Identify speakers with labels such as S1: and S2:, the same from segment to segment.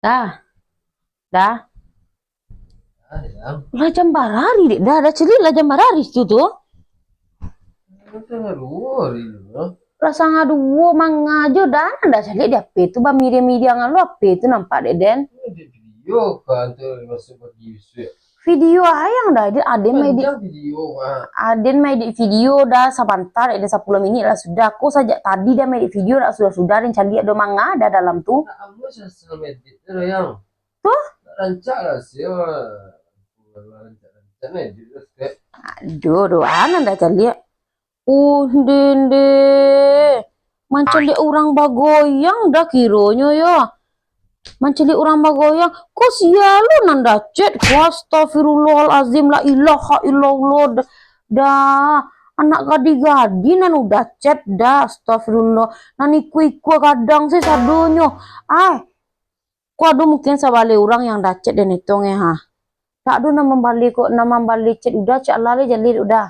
S1: Dah, dah.
S2: Ah, yang
S1: Lah jam barari dek. Dah celik lah jam barari itu tuh.
S2: itu ngaruh itu.
S1: Rasa ngaduwo mangajo dah dah celik di HP itu ba media-media ngalu HP itu nampak dek Den.
S2: Ini video kan tuh masuk bagi isu.
S1: Video ayang dah aden main di
S2: Panjang video mah.
S1: aden main di video dah sebentar ada 10 menit lah sudah. Aku sajak tadi dah main di video dah sudah dan candi ada manga ada dalam tuh.
S2: Nah, kamu sosial media itu yang
S1: Tuh.
S2: rancak lah sih. Rancak media terus kayak
S1: Aduh, doan dah celik. Dende. Manceli orang bagoyang dah kironya ya. Manceli orang bagoyang. Kok sialu nanda chat. Astagfirullahalazim la ilaha illallah. Dah. Anak gadi-gadi nan udah chat dah. Astagfirullah. Nan iku kadang sih sadonyo. Kok ada mungkin sabale orang yang dah chat dan itu ha. Tak ada nama balik kok nama balik chat udah chat lali jadi udah.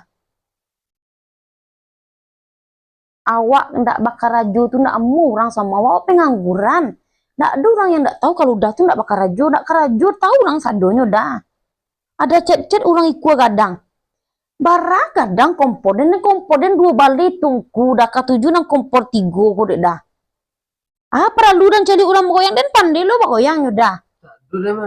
S1: Awak ndak bakar rajo tuh ndak emu orang sama awak pengangguran. Ndak ada orang yang ndak tahu kalau udah tuh ndak bakar rajo, ndak karajo tahu orang sadonyo dah. Ada chat-chat orang ikut kadang. Bara kadang komponen dua balik tunggu dah katuju nang kompor tigo kok dah. Perlu dan cari orang goyang dan pandai lo goyang dah.
S2: dulu